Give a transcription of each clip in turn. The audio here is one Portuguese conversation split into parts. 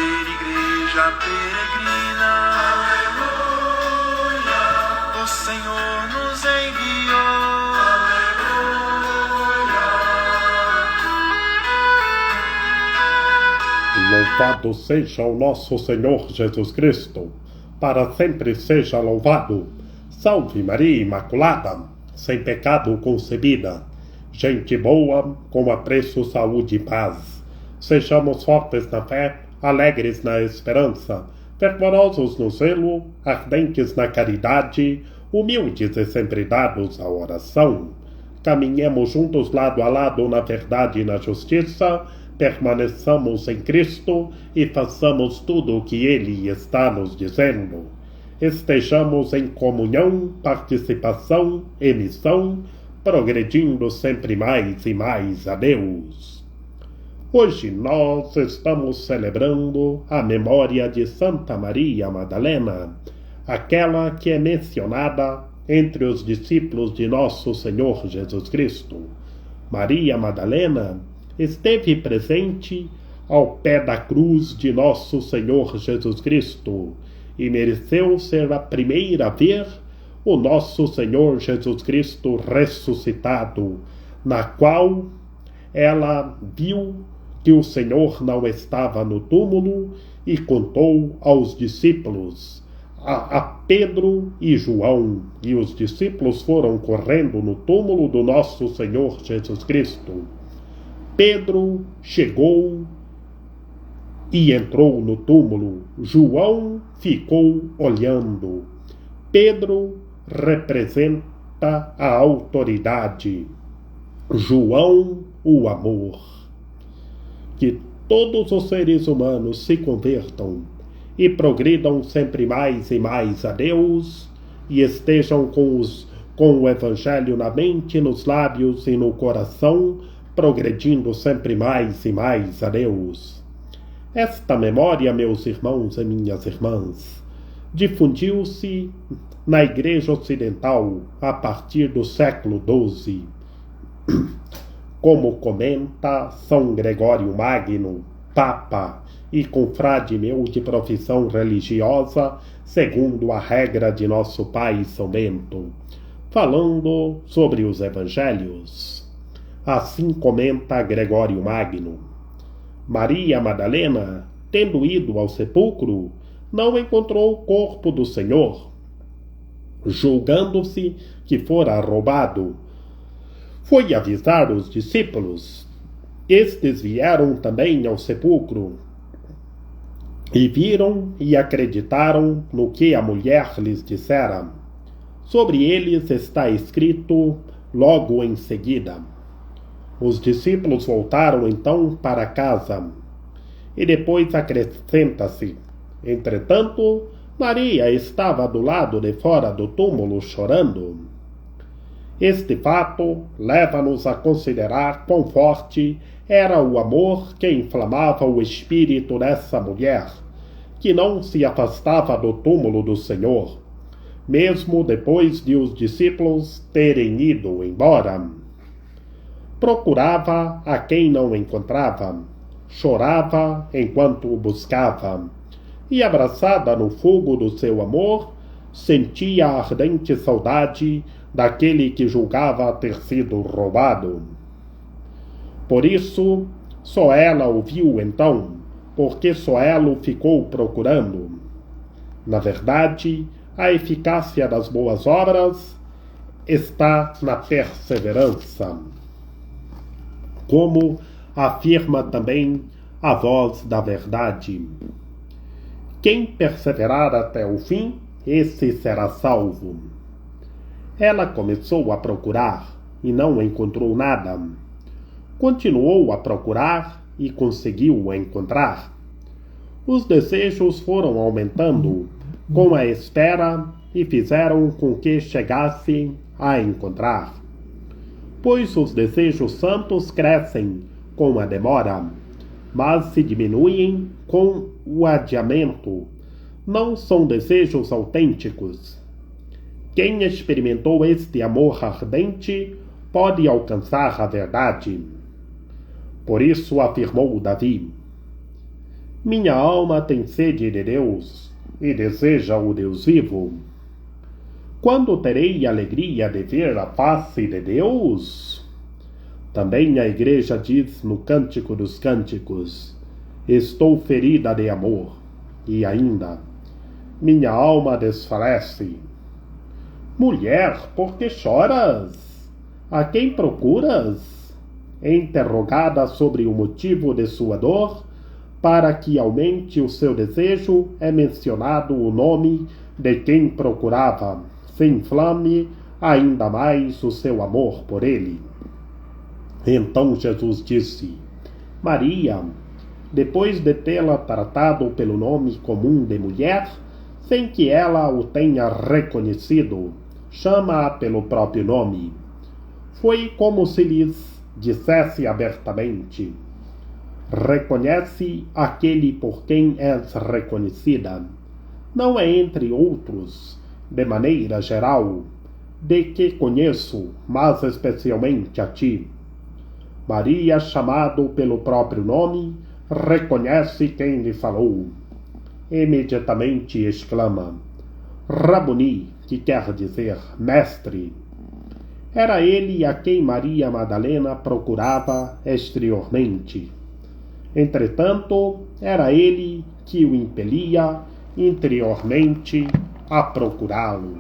ser igreja peregrina. Aleluia. O Senhor nos enviou. Aleluia. Louvado seja o nosso Senhor Jesus Cristo, para sempre seja louvado. Salve Maria Imaculada, sem pecado concebida. Gente boa, com apreço, saúde e paz. Sejamos fortes na fé, alegres na esperança, fervorosos no zelo, ardentes na caridade, humildes e sempre dados à oração. Caminhemos juntos lado a lado na verdade e na justiça, permaneçamos em Cristo e façamos tudo o que Ele está nos dizendo. Estejamos em comunhão, participação e missão, progredindo sempre mais e mais a Deus. Hoje nós estamos celebrando a memória de Santa Maria Madalena, aquela que é mencionada entre os discípulos de nosso Senhor Jesus Cristo. Maria Madalena esteve presente ao pé da cruz de nosso Senhor Jesus Cristo e mereceu ser a primeira a ver o nosso Senhor Jesus Cristo ressuscitado, na qual ela viu que o Senhor não estava no túmulo e contou aos discípulos, a Pedro e João, e os discípulos foram correndo no túmulo do nosso Senhor Jesus Cristo. Pedro chegou e entrou no túmulo. João ficou olhando. Pedro representa a autoridade. João, o amor. Que todos os seres humanos se convertam e progridam sempre mais e mais a Deus e estejam com o Evangelho na mente, nos lábios e no coração, progredindo sempre mais e mais a Deus. Esta memória, meus irmãos e minhas irmãs, difundiu-se na Igreja Ocidental a partir do século XII. Como comenta São Gregório Magno, Papa e confrade meu de profissão religiosa, segundo a regra de nosso Pai São Bento, falando sobre os Evangelhos. Assim comenta Gregório Magno: Maria Madalena, tendo ido ao sepulcro, não encontrou o corpo do Senhor. Julgando-se que fora roubado, foi avisar os discípulos. Estes vieram também ao sepulcro e viram e acreditaram no que a mulher lhes dissera. Sobre eles está escrito logo em seguida. Os discípulos voltaram então para casa. E depois acrescenta-se: entretanto, Maria estava do lado de fora do túmulo chorando. Este fato leva-nos a considerar quão forte era o amor que inflamava o espírito dessa mulher, que não se afastava do túmulo do Senhor, mesmo depois de os discípulos terem ido embora. Procurava a quem não encontrava, chorava enquanto o buscava, e abraçada no fogo do seu amor, sentia a ardente saudade daquele que julgava ter sido roubado. Por isso, só ela o viu então, porque só ela o ficou procurando. Na verdade, a eficácia das boas obras está na perseverança, como afirma também a voz da verdade. Quem perseverar até o fim, esse será salvo. Ela começou a procurar e não encontrou nada. Continuou a procurar e conseguiu encontrar. Os desejos foram aumentando com a espera e fizeram com que chegasse a encontrar. Pois os desejos santos crescem com a demora, mas se diminuem com o adiamento. Não são desejos autênticos. Quem experimentou este amor ardente pode alcançar a verdade. Por isso afirmou Davi: Minha alma tem sede de Deus e deseja o Deus vivo. Quando terei alegria de ver a face de Deus? Também a igreja diz no Cântico dos Cânticos: estou ferida de amor. E ainda: minha alma desfalece. Mulher, por que choras? A quem procuras? Interrogada sobre o motivo de sua dor, para que aumente o seu desejo, é mencionado o nome de quem procurava, se inflame ainda mais o seu amor por ele. Então Jesus disse: Maria. Depois de tê-la tratado pelo nome comum de mulher, sem que ela o tenha reconhecido, chama-a pelo próprio nome. Foi como se lhes dissesse abertamente: reconhece aquele por quem és reconhecida. Não é entre outros, de maneira geral, de que conheço, mas especialmente a ti. Maria, chamado pelo próprio nome, reconhece quem lhe falou. Imediatamente exclama: Rabuni, que quer dizer mestre. Era ele a quem Maria Madalena procurava exteriormente. Entretanto, era ele que o impelia interiormente a procurá-lo.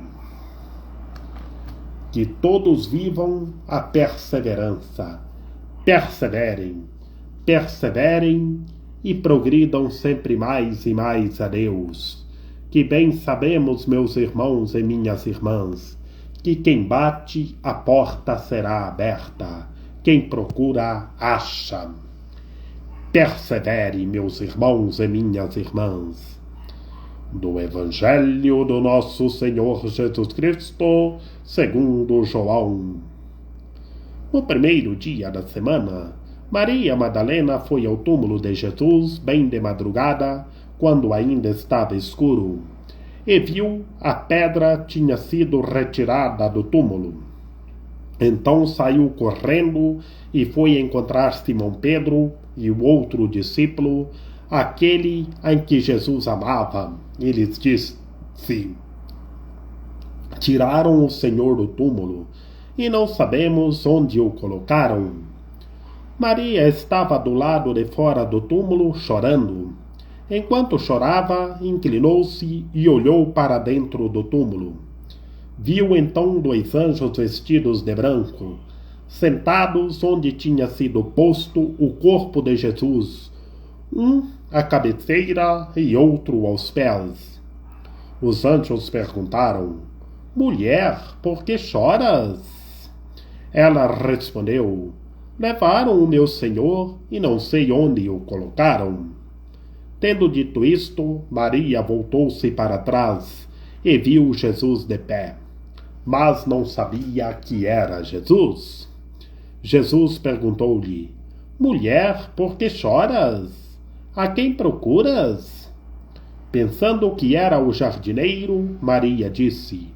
Que todos vivam a perseverança. Perseverem e progridam sempre mais e mais a Deus. Que bem sabemos, meus irmãos e minhas irmãs, que quem bate, a porta será aberta. Quem procura, acha. Persevere, meus irmãos e minhas irmãs. Do Evangelho do nosso Senhor Jesus Cristo, segundo João. No primeiro dia da semana, Maria Madalena foi ao túmulo de Jesus bem de madrugada, quando ainda estava escuro, e viu a pedra tinha sido retirada do túmulo. Então saiu correndo e foi encontrar Simão Pedro e o outro discípulo, aquele em que Jesus amava, e lhes disse: tiraram o Senhor do túmulo, e não sabemos onde o colocaram. Maria estava do lado de fora do túmulo, chorando. Enquanto chorava, inclinou-se e olhou para dentro do túmulo. Viu então 2 anjos vestidos de branco, sentados onde tinha sido posto o corpo de Jesus, um à cabeceira e outro aos pés. Os anjos perguntaram: mulher, por que choras? Ela respondeu: levaram o meu Senhor e não sei onde o colocaram. Tendo dito isto, Maria voltou-se para trás e viu Jesus de pé, mas não sabia que era Jesus. Jesus perguntou-lhe: mulher, por que choras? A quem procuras? Pensando que era o jardineiro, Maria disse: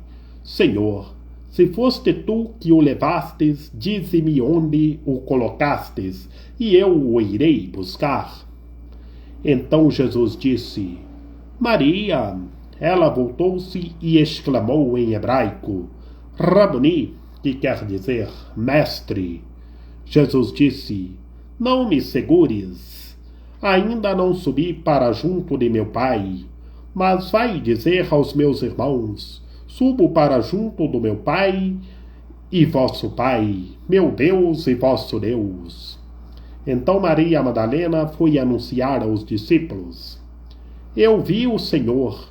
Senhor, se foste tu que o levastes, dize-me onde o colocastes, e eu o irei buscar. Então Jesus disse: Maria. Ela voltou-se e exclamou em hebraico: Rabuni, que quer dizer mestre. Jesus disse: não me segures. Ainda não subi para junto de meu Pai, mas vai dizer aos meus irmãos: subo para junto do meu Pai e vosso Pai, meu Deus e vosso Deus. Então Maria Madalena foi anunciar aos discípulos: eu vi o Senhor,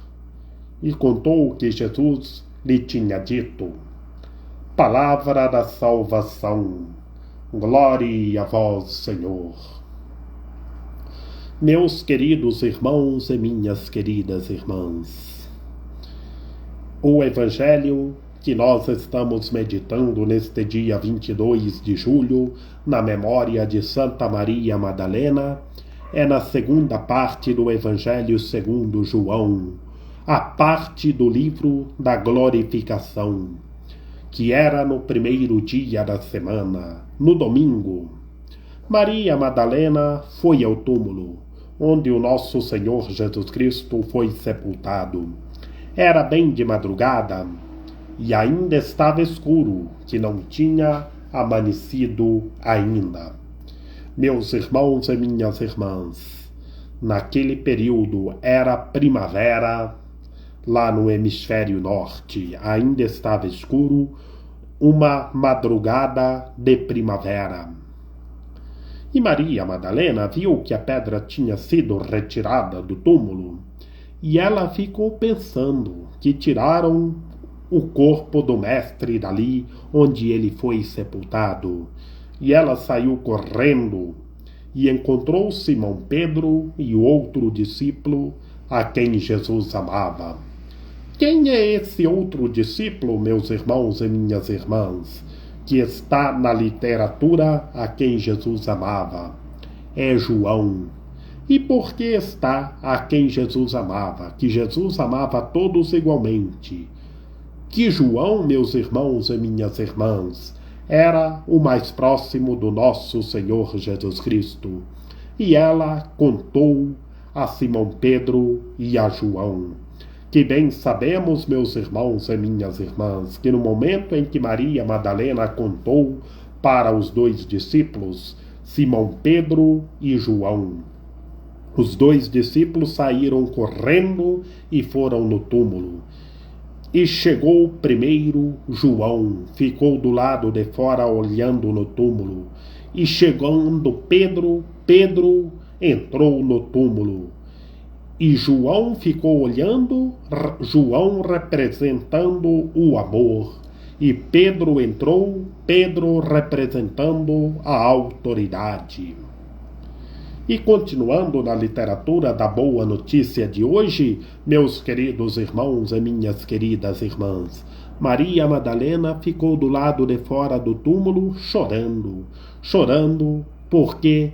e contou o que Jesus lhe tinha dito. Palavra da salvação. Glória a vós, Senhor. Meus queridos irmãos e minhas queridas irmãs, o Evangelho que nós estamos meditando neste dia 22 de julho, na memória de Santa Maria Madalena, é na segunda parte do Evangelho segundo João, a parte do livro da glorificação, que era no primeiro dia da semana, no domingo. Maria Madalena foi ao túmulo, onde o nosso Senhor Jesus Cristo foi sepultado. Era bem de madrugada e ainda estava escuro, que não tinha amanhecido ainda. Meus irmãos e minhas irmãs, naquele período era primavera lá no hemisfério norte, ainda estava escuro, uma madrugada de primavera. E Maria Madalena viu que a pedra tinha sido retirada do túmulo, e ela ficou pensando que tiraram o corpo do mestre dali onde ele foi sepultado. E ela saiu correndo e encontrou Simão Pedro e o outro discípulo a quem Jesus amava. Quem é esse outro discípulo, meus irmãos e minhas irmãs, que está na literatura a quem Jesus amava? É João. E por que está a quem Jesus amava? Que Jesus amava a todos igualmente. Que João, meus irmãos e minhas irmãs, era o mais próximo do nosso Senhor Jesus Cristo. E ela contou a Simão Pedro e a João. Que bem sabemos, meus irmãos e minhas irmãs, que no momento em que Maria Madalena contou para os dois discípulos, Simão Pedro e João, os dois discípulos saíram correndo e foram no túmulo. E chegou primeiro João, ficou do lado de fora olhando no túmulo. E chegando Pedro entrou no túmulo. E João ficou olhando, João representando o amor. E Pedro entrou, Pedro representando a autoridade. E continuando na literatura da boa notícia de hoje, meus queridos irmãos e minhas queridas irmãs, Maria Madalena ficou do lado de fora do túmulo chorando porque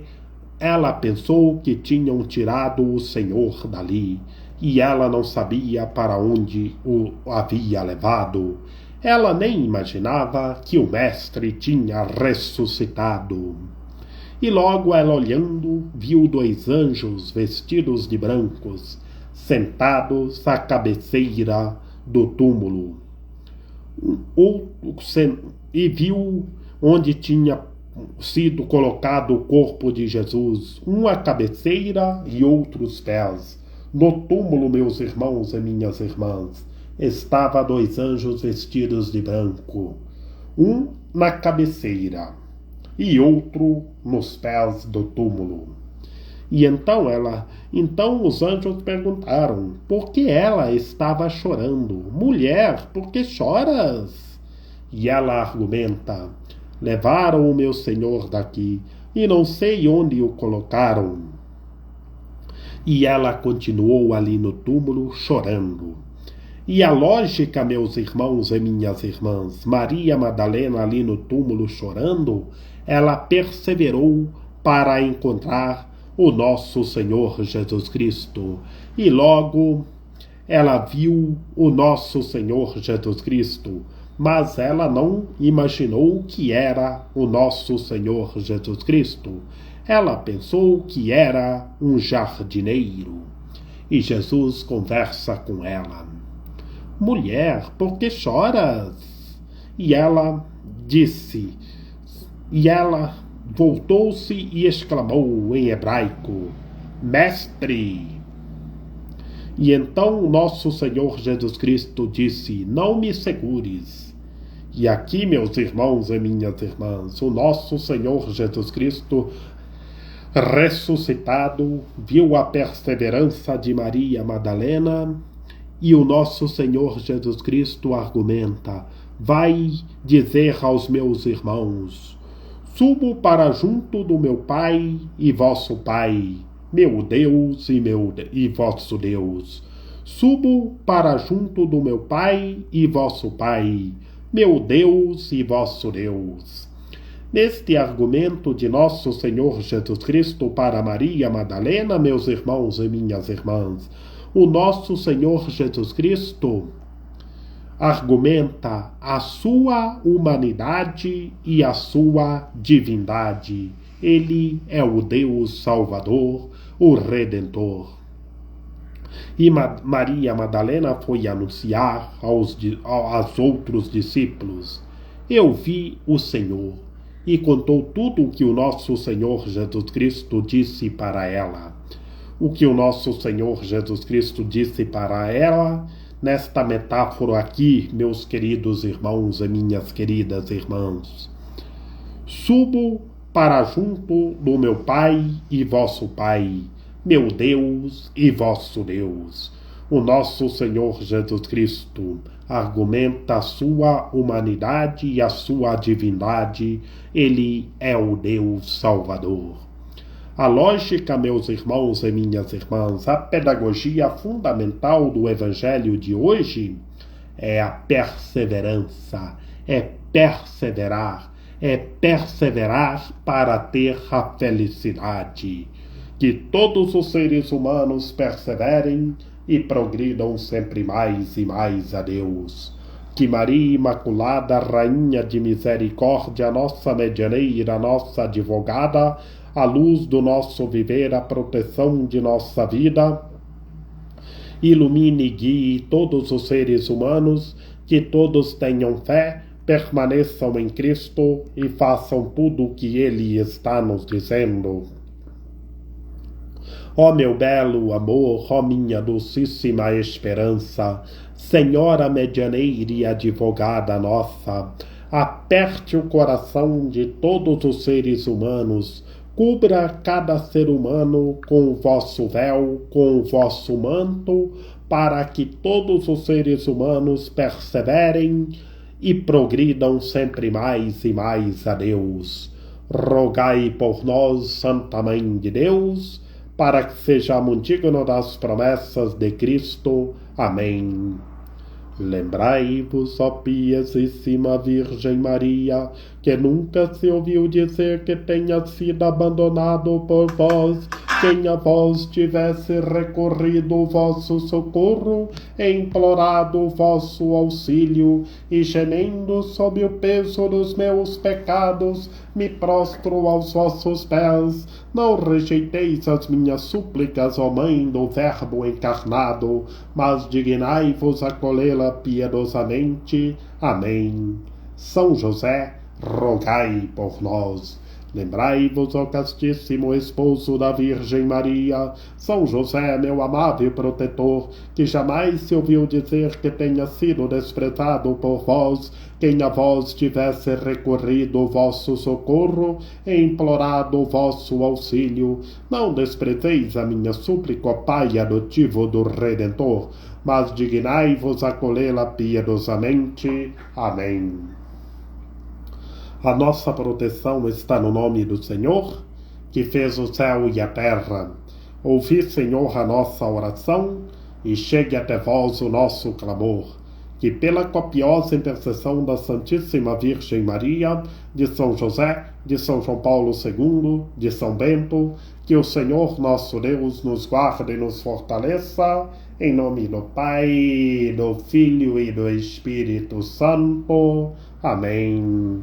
ela pensou que tinham tirado o Senhor dali e ela não sabia para onde o havia levado. Ela nem imaginava que o Mestre tinha ressuscitado. E logo ela olhando, viu dois anjos vestidos de brancos, sentados à cabeceira do túmulo. E viu onde tinha sido colocado o corpo de Jesus, um à cabeceira e outros pés. No túmulo, meus irmãos e minhas irmãs, estavam dois anjos vestidos de branco, um na cabeceira e outro nos pés do túmulo. E então os anjos perguntaram por que ela estava chorando. Mulher, por que choras? E ela argumenta: levaram o meu Senhor daqui e não sei onde o colocaram. E ela continuou ali no túmulo chorando. E a lógica, meus irmãos e minhas irmãs, Maria Madalena ali no túmulo chorando, ela perseverou para encontrar o nosso Senhor Jesus Cristo. E logo ela viu o nosso Senhor Jesus Cristo, mas ela não imaginou que era o nosso Senhor Jesus Cristo. Ela pensou que era um jardineiro. E Jesus conversa com ela: mulher, por que choras? E ela voltou-se e exclamou em hebraico: Mestre! E então o nosso Senhor Jesus Cristo disse: não me segures. E aqui, meus irmãos e minhas irmãs, o nosso Senhor Jesus Cristo ressuscitado viu a perseverança de Maria Madalena. E o nosso Senhor Jesus Cristo argumenta: vai dizer aos meus irmãos, subo para junto do meu Pai e vosso Pai, meu Deus e vosso Deus. Subo para junto do meu Pai e vosso Pai, meu Deus e vosso Deus. Neste argumento de nosso Senhor Jesus Cristo para Maria Madalena, meus irmãos e minhas irmãs, o nosso Senhor Jesus Cristo argumenta a sua humanidade e a sua divindade. Ele é o Deus Salvador, o Redentor. E Maria Madalena foi anunciar aos outros discípulos: eu vi o Senhor, e contou tudo o que o nosso Senhor Jesus Cristo disse para ela. O que o nosso Senhor Jesus Cristo disse para ela, nesta metáfora aqui, meus queridos irmãos e minhas queridas irmãs: subo para junto do meu Pai e vosso Pai, meu Deus e vosso Deus. O nosso Senhor Jesus Cristo argumenta a sua humanidade e a sua divindade. Ele é o Deus Salvador. A lógica, meus irmãos e minhas irmãs, a pedagogia fundamental do Evangelho de hoje é a perseverança, é perseverar para ter a felicidade. Que todos os seres humanos perseverem e progridam sempre mais e mais a Deus. Que Maria Imaculada, Rainha de Misericórdia, nossa medianeira, nossa advogada, a luz do nosso viver, a proteção de nossa vida, ilumine e guie todos os seres humanos, que todos tenham fé, permaneçam em Cristo e façam tudo o que Ele está nos dizendo. Ó meu belo amor, ó minha docíssima esperança, Senhora medianeira e advogada nossa, aperte o coração de todos os seres humanos, cubra cada ser humano com o vosso véu, com o vosso manto, para que todos os seres humanos perseverem e progridam sempre mais e mais a Deus. Rogai por nós, Santa Mãe de Deus, para que sejamos dignos das promessas de Cristo. Amém. Lembrai-vos, ó piedosíssima Virgem Maria, que nunca se ouviu dizer que tenha sido abandonado por vós, quem a vós tivesse recorrido o vosso socorro e implorado o vosso auxílio, e gemendo sob o peso dos meus pecados, me prostro aos vossos pés. Não rejeiteis as minhas súplicas, ó Mãe do Verbo encarnado, mas dignai-vos acolhê-la piedosamente. Amém. São José, rogai por nós. Lembrai-vos, ó castíssimo esposo da Virgem Maria, São José, meu amável protetor, que jamais se ouviu dizer que tenha sido desprezado por vós, quem a vós tivesse recorrido o vosso socorro e implorado o vosso auxílio. Não desprezeis a minha súplica, ó Pai adotivo do Redentor, mas dignai-vos acolhê-la piedosamente. Amém. A nossa proteção está no nome do Senhor, que fez o céu e a terra. Ouvi, Senhor, a nossa oração, e chegue até vós o nosso clamor. Que pela copiosa intercessão da Santíssima Virgem Maria, de São José, de São João Paulo II, de São Bento, que o Senhor nosso Deus nos guarde e nos fortaleça, em nome do Pai, do Filho e do Espírito Santo. Amém.